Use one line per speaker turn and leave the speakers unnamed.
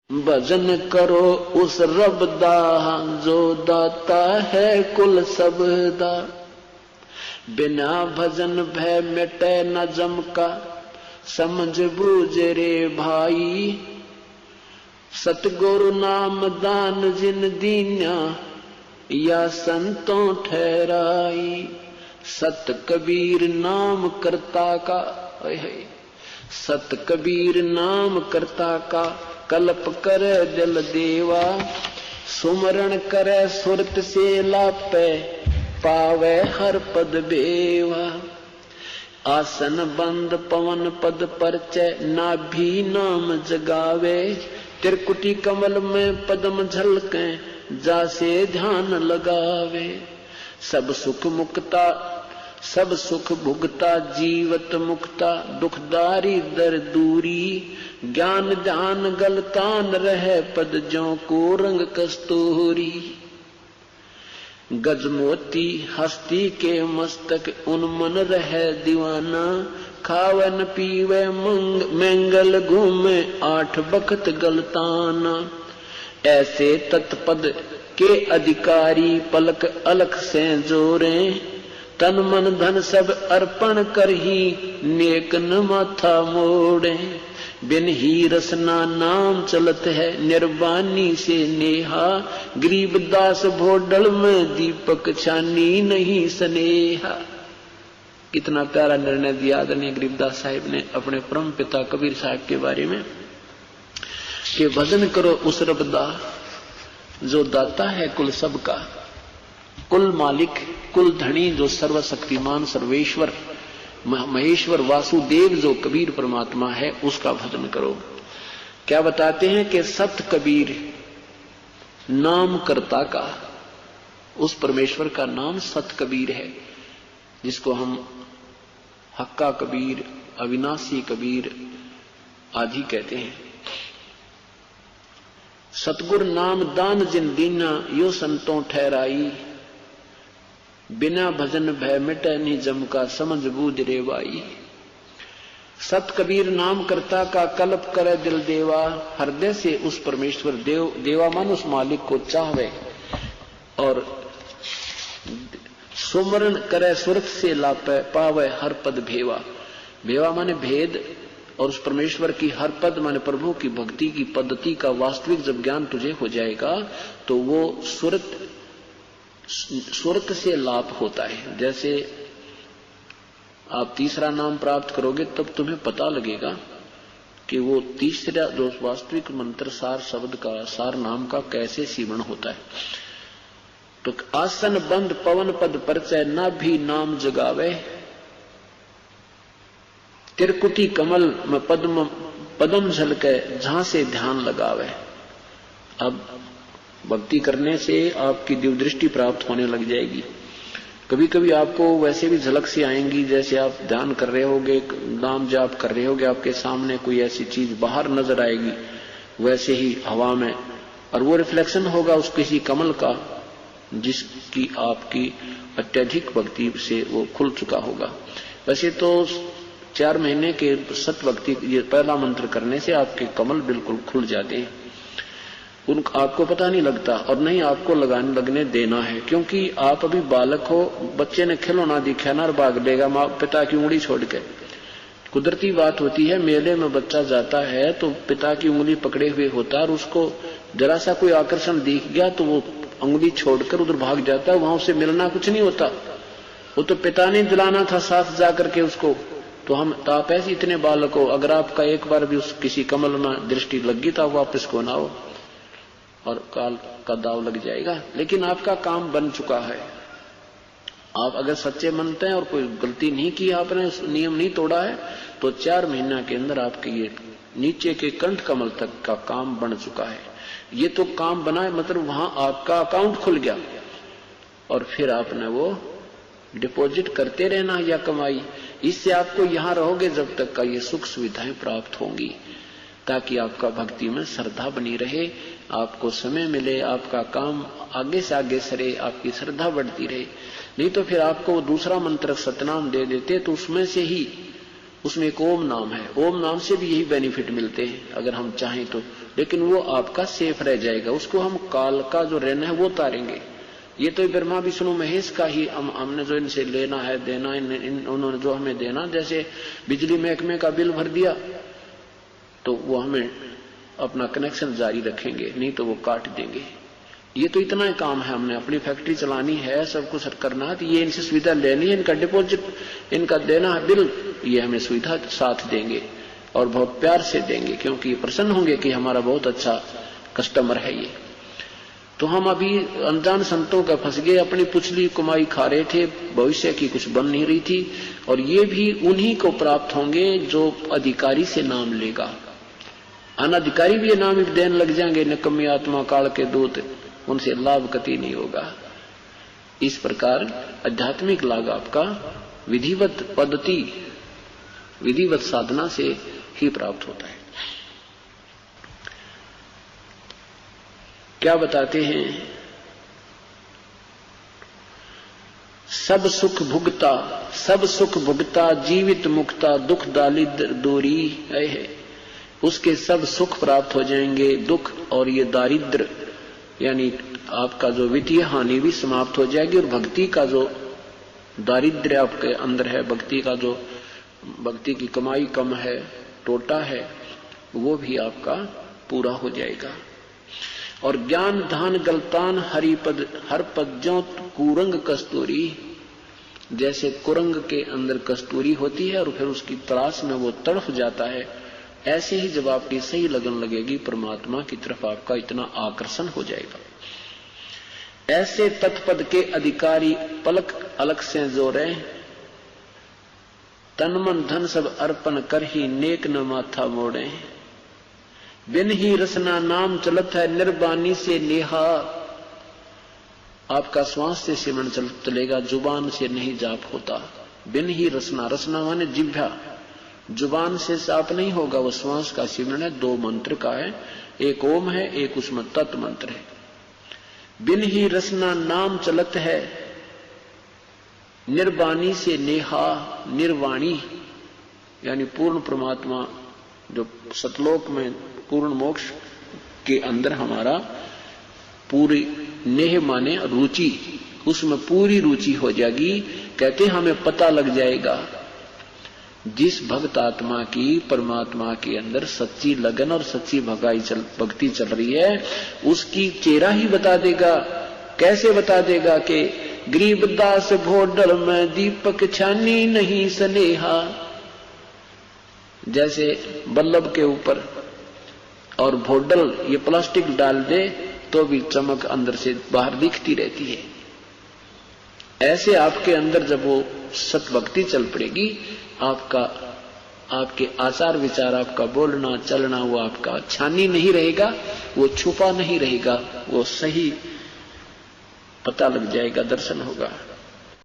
भजन करो उस रब दा जो दाता है कुल सब दा। बिना भजन भय मिटे न जम का, समझ बूझ रे भाई। सतगुरु नाम दान जिन दीन्या, या संतों ठहराई। सत कबीर नाम करता का, सत कबीर नाम करता का, कल्प करे दिल देवा। सुमरण करे सुरत से लापे, पावे हर पद बेवा। आसन बंद पवन पद परचय, नाभि नाम जगावे। त्रिकुटी कमल में पद्म झलके, जासे ध्यान लगावे। सब सुख मुक्ता सब सुख भुगता, जीवत मुक्ता। दुखदारी दर दूरी, ज्ञान ध्यान गलतान रहे, पद ज्यों को रंग कस्तूरी। गजमोती हस्ती के मस्तक, उन्मन रहे दीवाना। खावन पीवे मंगल घूमे, 8 बखत गलताना। ऐसे तत्पद के अधिकारी, पलक अलख से जोरे। तन मन धन सब अर्पण कर ही, नेक न माथा मोड़े। बिन ही रसना नाम चलत है, निर्वाणी से नेहा। गरीबदास भोडल में दीपक छानी, नहीं स्नेहा। कितना प्यारा निर्णय दिया आदरणीय गरीबदास साहिब ने अपने परम पिता कबीर साहब के बारे में, कि भजन करो उस रब दा जो दाता है कुल सबका। कुल मालिक, कुल धनी, जो सर्वशक्तिमान सर्वेश्वर महेश्वर वासुदेव जो कबीर परमात्मा है, उसका भजन करो। क्या बताते हैं कि सत कबीर नाम करता का, उस परमेश्वर का नाम सत कबीर है, जिसको हम हक्का कबीर, अविनाशी कबीर आदि कहते हैं। सतगुर नाम दान जिन दीना, यो संतों ठहराई। बिना भजन भय मिटे नहीं जम का, समझ बूझ रे भाई। सत कबीर नाम करता का, कल्प करे दिल देवा। हृदय से उस परमेश्वर देवा मान उस मालिक को चाहवे, और सुमरण करे सुरत से लापे, पावे हर पद भेवा। भेवा माने भेद, और उस परमेश्वर की हर पद माने प्रभु की भक्ति की पद्धति का वास्तविक जब ज्ञान तुझे हो जाएगा, तो वो सुरत से लाभ होता है। जैसे आप तीसरा नाम प्राप्त करोगे, तब तुम्हें पता लगेगा कि वो तीसरा जो वास्तविक मंत्र सार शब्द का, सार नाम का कैसे सीवण होता है। तो आसन बंद पवन पद परचय, ना भी नाम जगावे। त्रिकुटी कमल में पद्म झलके, जहां से ध्यान लगावे। अब भक्ति करने से आपकी दिव्य दृष्टि प्राप्त होने लग जाएगी। कभी कभी आपको वैसे भी झलक सी आएंगी, जैसे आप ध्यान कर रहे होगे, नाम जाप कर रहे होगे, आपके सामने कोई ऐसी चीज बाहर नजर आएगी, वैसे ही हवा में, और वो रिफ्लेक्शन होगा उस किसी कमल का, जिसकी आपकी अत्यधिक भक्ति से वो खुल चुका होगा। वैसे तो 4 महीने के सत भक्ति, ये पहला मंत्र करने से आपके कमल बिल्कुल खुल जाते हैं। आपको पता नहीं लगता, और नहीं आपको लगने देना है, क्योंकि आप अभी बालक हो। बच्चे ने खिलौना दिखा ना, भाग लेगा माँ पिता की उंगली छोड़ के। कुदरती बात होती है, मेले में बच्चा जाता है तो पिता की उंगली पकड़े हुए होता है, और उसको जरा सा कोई आकर्षण दिख गया तो वो उंगली छोड़कर उधर भाग जाता है। वहां उससे मिलना कुछ नहीं होता, वो तो पिता ने दिलाना था साथ जाकर के उसको। तो आप ऐसे इतने बालक हो, अगर आपका एक बार भी उस किसी कमल में दृष्टि लगी तो वापस को ना हो, और काल का दाव लग जाएगा। लेकिन आपका काम बन चुका है। आप अगर सच्चे मनते हैं और कोई गलती नहीं की, आपने नियम नहीं तोड़ा है, तो 4 महीना के अंदर आपके ये नीचे के कंठ कमल तक का काम बन चुका है। ये तो काम बना है, मतलब वहां आपका अकाउंट खुल गया, और फिर आपने वो डिपॉजिट करते रहना या कमाई। इससे आपको यहां रहोगे जब तक का ये सुख सुविधाएं प्राप्त होंगी, ताकि आपका भक्ति में श्रद्धा बनी रहे, आपको समय मिले, आपका काम आगे से आगे सरे, आपकी श्रद्धा बढ़ती रहे। नहीं तो फिर आपको दूसरा मंत्र सतनाम दे देते, तो उसमें से ही, उसमें एक ओम नाम है, ओम नाम से भी यही बेनिफिट मिलते हैं। अगर हम चाहें तो लेकिन वो आपका सेफ रह जाएगा। उसको हम काल का जो रहना है वो तारेंगे। ये तो ब्रह्मा विष्णु महेश का ही हमने जो इनसे लेना है देना, उन्होंने जो हमें देना, जैसे बिजली महकमे का बिल भर दिया तो वो हमें अपना कनेक्शन जारी रखेंगे, नहीं तो वो काट देंगे। ये तो इतना ही काम है, हमने अपनी फैक्ट्री चलानी है, सब कुछ करना है, तो ये इनसे सुविधा लेनी है, इनका डिपॉजिट इनका देना है बिल, ये हमें सुविधा साथ देंगे और बहुत प्यार से देंगे, क्योंकि ये प्रसन्न होंगे कि हमारा बहुत अच्छा कस्टमर है ये। तो हम अभी अनजान संतों का फंस गए, अपनी पुछली कमाई खा रहे थे, भविष्य की कुछ बन नहीं रही थी। और ये भी उन्हीं को प्राप्त होंगे जो अधिकारी से नाम लेगा। अनधिकारी भी ये नाम देने लग जाएंगे, निकम्मी आत्मा काल के दूत, उनसे लाभ कति नहीं होगा। इस प्रकार आध्यात्मिक लाभ आपका विधिवत पद्धति, विधिवत साधना से ही प्राप्त होता है। क्या बताते हैं? सब सुख भुगता जीवित मुक्ता, दुख दारिद्र दूरी है। उसके सब सुख प्राप्त हो जाएंगे, दुख और ये दारिद्र यानी आपका जो वित्तीय हानि भी समाप्त हो जाएगी, और भक्ति का जो दारिद्र्य आपके अंदर है, भक्ति की कमाई कम है, टोटा है, वो भी आपका पूरा हो जाएगा। और ज्ञान धान गलतान हरिपद हर पद ज्यों कुरंग कस्तूरी, जैसे कुरंग के अंदर कस्तूरी होती है और फिर उसकी तलाश में वो तड़फ जाता है, ऐसे ही जब आपकी सही लगन लगेगी परमात्मा की तरफ, आपका इतना आकर्षण हो जाएगा। ऐसे तत्पद के अधिकारी पलक अलग से जोरे, तन मन धन सब अर्पण कर ही नेक न माथा मोड़े। बिन ही रसना नाम चलत है निर्बानी से नेहा, आपका श्वास से सिमरन चलेगा, जुबान से नहीं जाप होता। बिन ही रसना, रसना माने जिह्वा, जुबान से जाप नहीं होगा, वो श्वास का सिमरन है। दो मंत्र का है, एक ओम है, एक उसमें तत् मंत्र है। बिन ही रसना नाम चलत है निर्वाणी से नेहा, निर्वाणी यानी पूर्ण परमात्मा जो सतलोक में पूर्ण मोक्ष के अंदर हमारा पूरी नेह माने रुचि, उसमें पूरी रुचि हो जाएगी। कहते हमें पता लग जाएगा जिस भक्त आत्मा की परमात्मा के अंदर सच्ची लगन और सच्ची भक्ति चल रही है, उसकी चेहरा ही बता देगा। कैसे बता देगा कि गरीबदास भोडल में दीपक छानी नहीं स्नेहा, जैसे बल्लभ के ऊपर और भोडल ये प्लास्टिक डाल दे तो भी चमक अंदर से बाहर दिखती रहती है। ऐसे आपके अंदर जब वो सतभक्ति चल पड़ेगी, आपके आचार विचार, आपका बोलना चलना, वो आपका छानी नहीं रहेगा, वो छुपा नहीं रहेगा, वो सही पता लग जाएगा, दर्शन होगा।